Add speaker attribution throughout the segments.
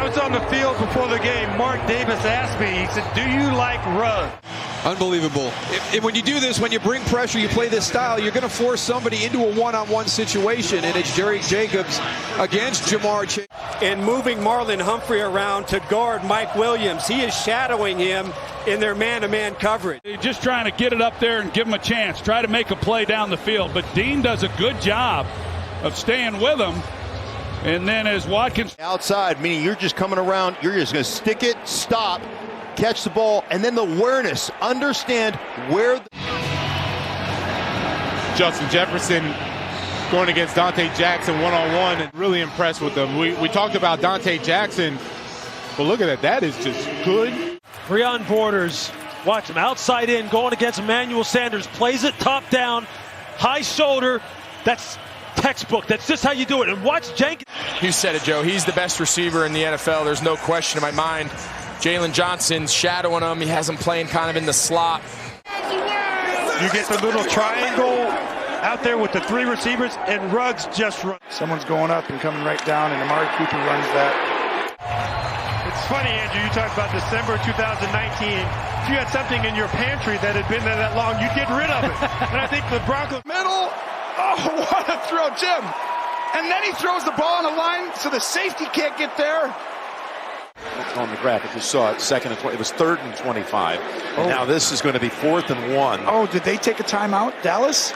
Speaker 1: was on the field before the game, Mark Davis asked me, he said, do you like run?
Speaker 2: Unbelievable. When you do this, when you bring pressure, you play this style, you're going to force somebody into a one-on-one situation, and it's Jerry Jacobs against Jamar Chase.
Speaker 3: And moving Marlon Humphrey around to guard Mike Williams. He is shadowing him in their man-to-man coverage.
Speaker 4: They're just trying to get it up there and give him a chance, try to make a play down the field. But Dean does a good job of staying with him. And then as Watkins...
Speaker 5: Outside, meaning you're just coming around, you're just going to stick it, stop, catch the ball, and then the awareness, understand where...
Speaker 6: Justin Jefferson going against Dante Jackson one-on-one, and really impressed with them. We talked about Dante Jackson, but look at that. That is just good.
Speaker 7: Breon Borders, watch him outside in, going against Emmanuel Sanders, plays it top down, high shoulder. That's textbook. That's just how you do it. And watch Jenkins.
Speaker 8: You said it, Joe. He's the best receiver in the NFL. There's no question in my mind. Jalen Johnson's shadowing him. He has him playing kind of in the slot.
Speaker 1: You get the little triangle out there with the three receivers, and Ruggs just runs.
Speaker 9: Someone's going up and coming right down, and Amari Cooper runs that.
Speaker 1: It's funny, Andrew, you talked about December 2019. If you had something in your pantry that had been there that long, you'd get rid of it. And I think the Broncos...
Speaker 9: Middle. Oh, what a throw, Jim. And then he throws the ball on the line so the safety can't get there.
Speaker 10: On the graphic, you saw it, second and 20. It was 3rd and 25. And now this is going to be 4th and 1.
Speaker 9: Oh, did they take a timeout, Dallas?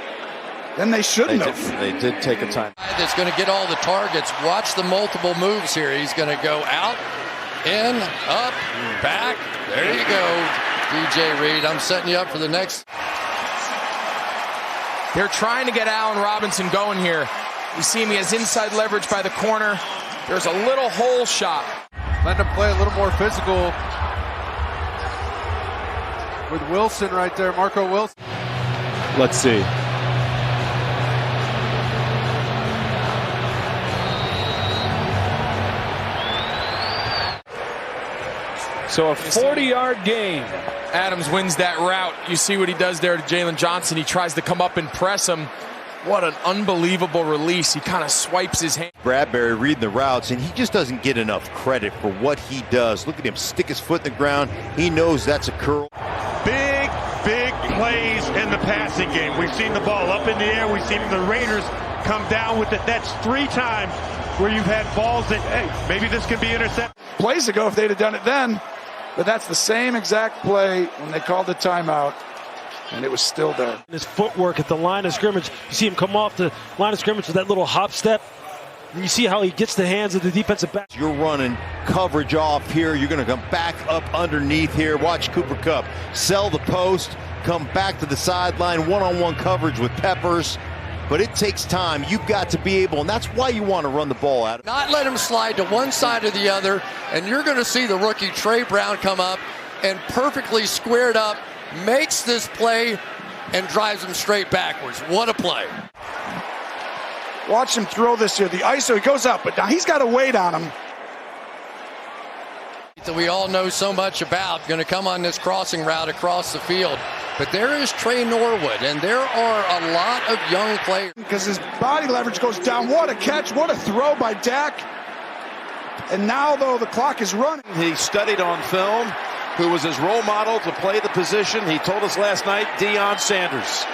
Speaker 9: Then they shouldn't have.
Speaker 10: They did take a time.
Speaker 11: That's going to get all the targets. Watch the multiple moves here. He's going to go out, in, up, back. There you go, DJ Reed. I'm setting you up for the next.
Speaker 8: They're trying to get Allen Robinson going here. You see him, he has inside leverage by the corner. There's a little hole shot.
Speaker 2: Let him play a little more physical with Wilson right there, Marco Wilson.
Speaker 6: Let's see.
Speaker 4: So a 40-yard gain.
Speaker 8: Adams wins that route. You see what he does there to Jalen Johnson. He tries to come up and press him. What an unbelievable release. He kind of swipes his hand.
Speaker 5: Bradbury reading the routes, and he just doesn't get enough credit for what he does. Look at him stick his foot in the ground. He knows that's a curl.
Speaker 1: Big plays in the passing game. We've seen the ball up in the air. We've seen the Raiders come down with it. That's 3 times where you've had balls that, hey, maybe this could be intercepted.
Speaker 9: Plays ago if they'd have done it then. But that's the same exact play when they called the timeout, and it was still there.
Speaker 7: His footwork at the line of scrimmage. You see him come off the line of scrimmage with that little hop step. And you see how he gets the hands of the defensive back.
Speaker 5: You're running coverage off here. You're going to come back up underneath here. Watch Cooper Kupp sell the post, come back to the sideline, one-on-one coverage with Peppers. But it takes time. You've got to be able, and that's why you want to run the ball out.
Speaker 11: Not let him slide to one side or the other, and you're going to see the rookie Trey Brown come up and perfectly squared up, makes this play, and drives him straight backwards. What a play.
Speaker 9: Watch him throw this here. The ISO, he goes up, but now he's got a weight on him.
Speaker 11: That we all know so much about, going to come on this crossing route across the field. But there is Trey Norwood, and there are a lot of young players.
Speaker 9: Because his body leverage goes down. What a catch, what a throw by Dak. And now, though, the clock is running.
Speaker 10: He studied on film who was his role model to play the position. He told us last night, Deion Sanders.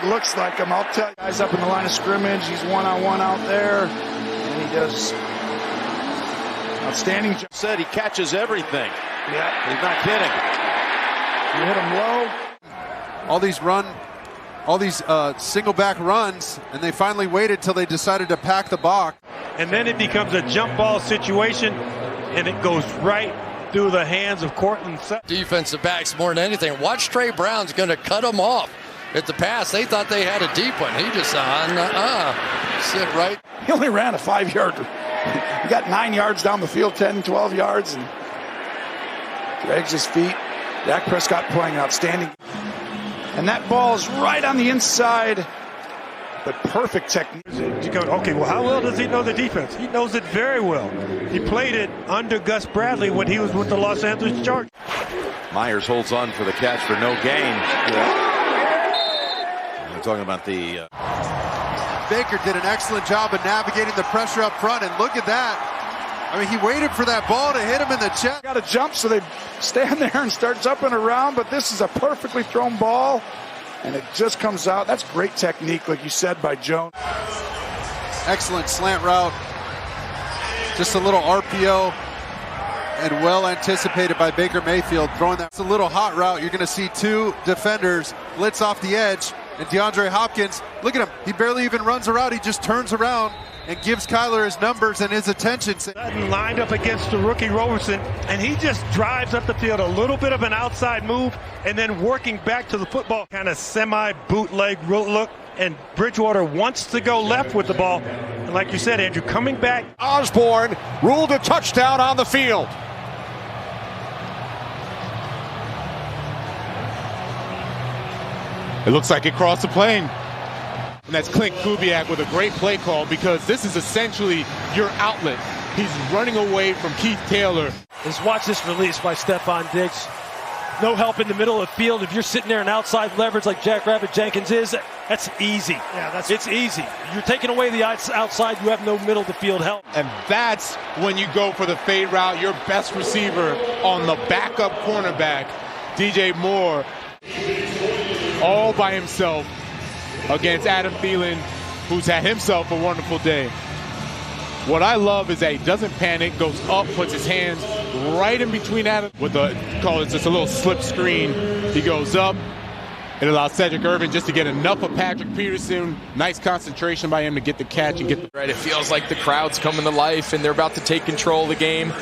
Speaker 9: He looks like him, I'll tell you. Guys up in the line of scrimmage, he's one-on-one out there. And he does outstanding job.
Speaker 10: Said he catches everything.
Speaker 9: Yeah.
Speaker 10: He's not kidding.
Speaker 9: You hit him low.
Speaker 2: All these single back runs, and they finally waited till they decided to pack the box.
Speaker 1: And then it becomes a jump ball situation, and it goes right through the hands of Cortland Sutton.
Speaker 11: Defensive backs more than anything. Watch Trey Brown's going to cut him off at the pass. They thought they had a deep one. He just sit right.
Speaker 9: He only ran a 5-yard. He got 9 yards down the field, 10, 12 yards, and drags his feet. Dak Prescott playing outstanding. And that ball is right on the inside, but perfect technique.
Speaker 1: You go, okay, well, how well does he know the defense? He knows it very well. He played it under Gus Bradley when he was with the Los Angeles Chargers.
Speaker 10: Myers holds on for the catch for no gain. We're talking about the...
Speaker 2: Baker did an excellent job of navigating the pressure up front, and look at that.
Speaker 12: I mean, he waited for that ball to hit him in the chest.
Speaker 9: Got to jump, so they stand there and start jumping around, but this is a perfectly thrown ball, and it just comes out. That's great technique, like you said, by Jones.
Speaker 12: Excellent slant route. Just a little RPO, and well anticipated by Baker Mayfield throwing that. It's a little hot route. You're going to see two defenders blitz off the edge, and DeAndre Hopkins, look at him. He barely even runs around. He just turns around and gives Kyler his numbers and his attention.
Speaker 1: Sutton lined up against the rookie Roberson, and he just drives up the field, a little bit of an outside move, and then working back to the football, kind of semi-bootleg look, and Bridgewater wants to go left with the ball. And like you said, Andrew, coming back.
Speaker 10: Osborne ruled a touchdown on the field.
Speaker 6: It looks like it crossed the plane. And that's Clint Kubiak with a great play call, because this is essentially your outlet. He's running away from Keith Taylor.
Speaker 7: Let's watch this release by Stephon Diggs. No help in the middle of the field. If you're sitting there in outside leverage like Jack Rabbit Jenkins is, that's easy. Yeah, it's easy. You're taking away the outside, you have no middle of the field help.
Speaker 6: And that's when you go for the fade route. Your best receiver on the backup cornerback, DJ Moore, all by himself against Adam Thielen, who's had himself a wonderful day. What I love is that he doesn't panic, goes up, puts his hands right in between Adam with call it just a little slip screen. He goes up. It allows Cedric Irvin just to get enough of Patrick Peterson. Nice concentration by him to get the catch and get the...
Speaker 8: Right, it feels like the crowd's coming to life and they're about to take control of the game.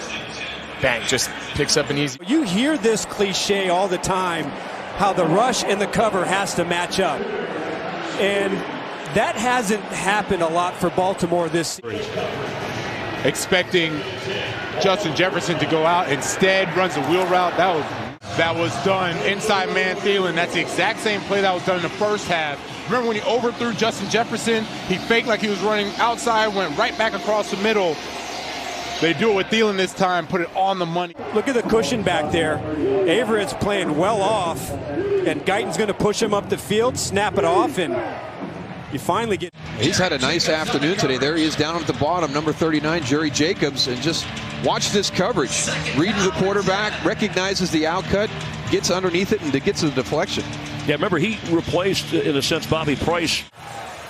Speaker 8: Bang, just picks up an easy...
Speaker 3: You hear this cliche all the time, how the rush and the cover has to match up. And that hasn't happened a lot for Baltimore this season.
Speaker 6: Expecting Justin Jefferson to go out, instead runs a wheel route. That was done inside man Thielen. That's the exact same play that was done in the first half. Remember when he overthrew Justin Jefferson? He faked like he was running outside, went right back across the middle. They do it with Thielen this time, put it on the money.
Speaker 3: Look at the cushion back there. Averett's playing well off, and Guyton's going to push him up the field, snap it off, and you finally get...
Speaker 2: He's had a nice afternoon today. There he is down at the bottom, number 39, Jerry Jacobs, and just watch this coverage. Reading the quarterback, recognizes the outcut, gets underneath it, and gets the deflection.
Speaker 7: Yeah, remember, he replaced, in a sense, Bobby Price.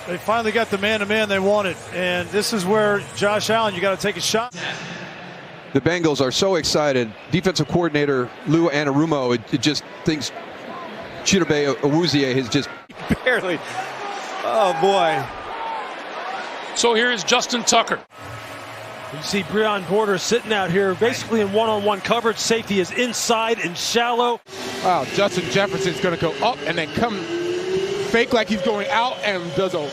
Speaker 13: They finally got the man-to-man they wanted, and this is where Josh Allen, you got to take a shot.
Speaker 2: The Bengals are so excited. Defensive coordinator Lou Anarumo, it just thinks Chidobe Awuzie has just...
Speaker 3: Barely. Oh, boy.
Speaker 7: So here is Justin Tucker. You see Breon Borders sitting out here basically in one-on-one coverage. Safety is inside and shallow.
Speaker 6: Wow, Justin Jefferson's going to go up and then come fake like he's going out and does a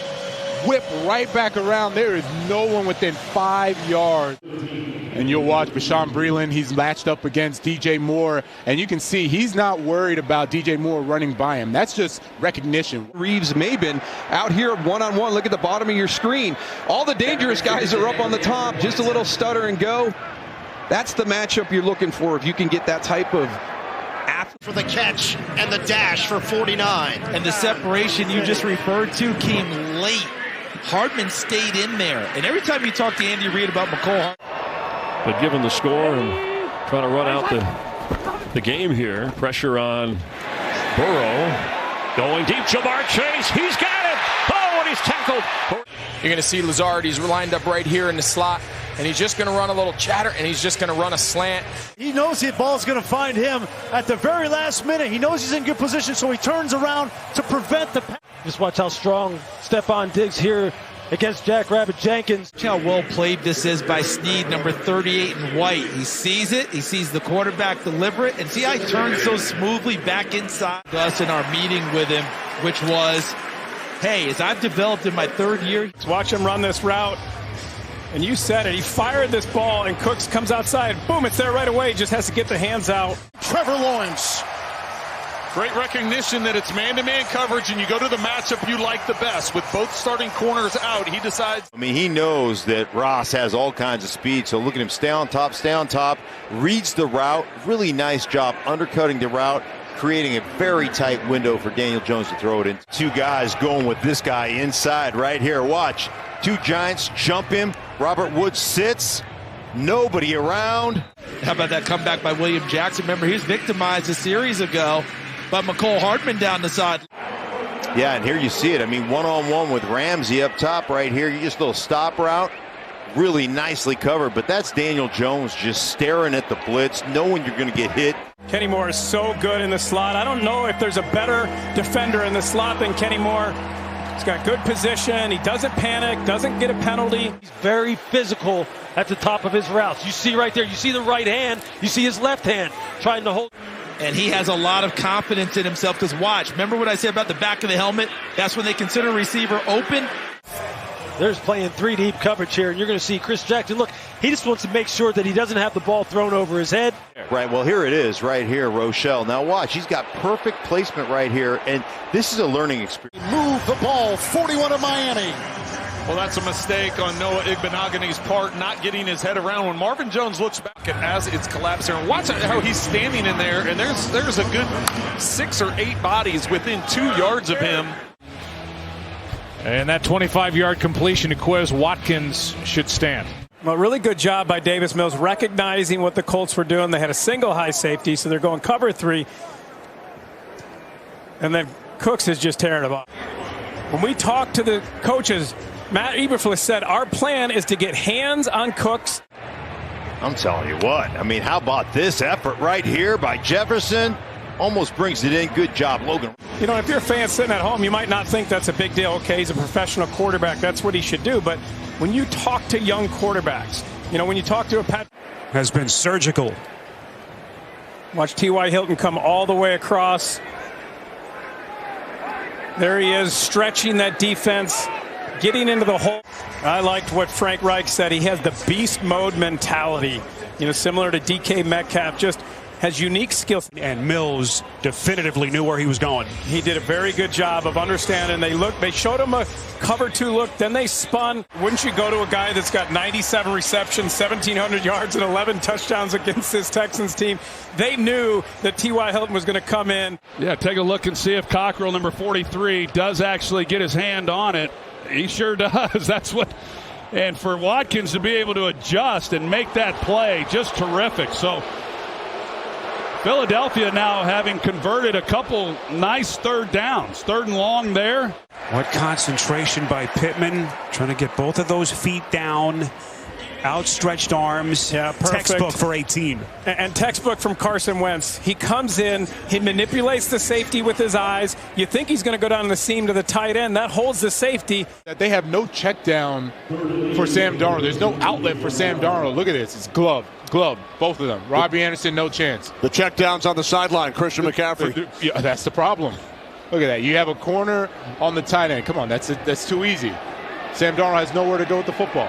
Speaker 6: whip right back around. There is no one within 5 yards. And you'll watch Bashawn Breeland. He's matched up against DJ Moore, and you can see he's not worried about DJ Moore running by him. That's just recognition.
Speaker 2: Reeves Mabin out here one-on-one. Look at the bottom of your screen. All the dangerous guys are up on the top. Just a little stutter and go. That's the matchup you're looking for if you can get that type of
Speaker 14: for the catch and the dash for 49.
Speaker 15: And the separation you just referred to came late. Hardman stayed in there. And every time you talk to Andy Reid about McCall.
Speaker 7: But given the score and trying to run out the game here, pressure on Burrow. Going deep, Jamar Chase. He's got it. Oh, and he's tackled.
Speaker 8: You're going to see Lazard. He's lined up right here in the slot. And he's just going to run a little chatter, and he's just going to run a slant.
Speaker 13: He knows the ball's going to find him at the very last minute. He knows he's in good position, so he turns around to prevent the pass.
Speaker 7: Just watch how strong Stephon Diggs here against Jack Rabbit Jenkins.
Speaker 15: Watch how well played this is by Snead, number 38 in white. He sees it. He sees the quarterback deliver it. And see how he turns so smoothly back inside. Us in our meeting with him, which was, hey, as I've developed in my third year.
Speaker 16: Let's watch him run this route. And you said it. He fired this ball, and Cooks comes outside. Boom, it's there right away. Just has to get the hands out.
Speaker 14: Trevor Lawrence.
Speaker 4: Great recognition that it's man-to-man coverage, and you go to the matchup you like the best. With both starting corners out, he decides.
Speaker 5: I mean, he knows that Ross has all kinds of speed, so look at him stay on top, reads the route. Really nice job undercutting the route, creating a very tight window for Daniel Jones to throw it in. Two guys going with this guy inside right here. Watch. Two Giants jump him. Robert Woods sits. Nobody around.
Speaker 15: How about that comeback by William Jackson? Remember, he was victimized a series ago by McCole Hardman down the side.
Speaker 5: Yeah, and here you see it. I mean, one-on-one with Ramsey up top right here. You just a little stop route. Really nicely covered, but that's Daniel Jones just staring at the blitz, knowing you're going to get hit.
Speaker 16: Kenny Moore is so good in the slot. I don't know if there's a better defender in the slot than Kenny Moore. He's got good position. He doesn't panic, doesn't get a penalty.
Speaker 7: He's very physical at the top of his routes. You see right there, you see the right hand, you see his left hand trying to hold.
Speaker 15: And he has a lot of confidence in himself because watch, remember what I said about the back of the helmet? That's when they consider a receiver open.
Speaker 7: There's playing 3 deep coverage here, and you're going to see Chris Jackson. Look, he just wants to make sure that he doesn't have the ball thrown over his head.
Speaker 5: Right, well, here it is right here, Rochelle. Now watch, he's got perfect placement right here, and this is a learning experience.
Speaker 14: Move the ball, 41 of Miami.
Speaker 17: Well, that's a mistake on Noah Igbenogany's part, not getting his head around. When Marvin Jones looks back and as it's collapsing, watch how he's standing in there, and there's a good 6 or 8 bodies within 2 yards of him.
Speaker 4: And that 25-yard completion to Quez Watkins should stand.
Speaker 16: Well, really good job by Davis Mills recognizing what the Colts were doing. They had a single high safety, so they're going cover 3. And then Cooks is just tearing them up. When we talked to the coaches, Matt Eberflus said our plan is to get hands on Cooks.
Speaker 5: I'm telling you what, I mean, how about this effort right here by Jefferson? Almost brings it in. Good job, Logan.
Speaker 16: You know, if you're a fan sitting at home, you might not think that's a big deal. Okay, he's a professional quarterback. That's what he should do. But when you talk to young quarterbacks, you know, when you talk to a Pat...
Speaker 3: Has been surgical.
Speaker 16: Watch T.Y. Hilton come all the way across. There he is, stretching that defense, getting into the hole. I liked what Frank Reich said. He has the beast mode mentality, you know, similar to DK Metcalf, just has unique skills.
Speaker 3: And Mills definitively knew where he was going.
Speaker 16: He did a very good job of understanding. They showed him a cover 2 look, then they spun. Wouldn't you go to a guy that's got 97 receptions, 1,700 yards, and 11 touchdowns against this Texans team? They knew that T.Y. Hilton was going to come in.
Speaker 4: Yeah, take a look and see if Cockrell, number 43, does actually get his hand on it. He sure does. That's what. And for Watkins to be able to adjust and make that play, just terrific. So Philadelphia now having converted a couple nice 3rd downs. 3rd and long there.
Speaker 3: What concentration by Pittman, trying to get both of those feet down. Outstretched arms.
Speaker 16: Yeah, perfect.
Speaker 3: Textbook for 18.
Speaker 16: And textbook from Carson Wentz. He comes in, he manipulates the safety with his eyes. You think he's going to go down the seam to the tight end. That holds the safety.
Speaker 6: They have no check down for Sam Darnold. There's no outlet for Sam Darnold. Look at this. It's glove, both of them. Robbie Anderson, no chance.
Speaker 10: The check downs on the sideline, Christian McCaffrey.
Speaker 6: Yeah, that's the problem. Look at that. You have a corner on the tight end. Come on, that's too easy. Sam Darnold has nowhere to go with the football.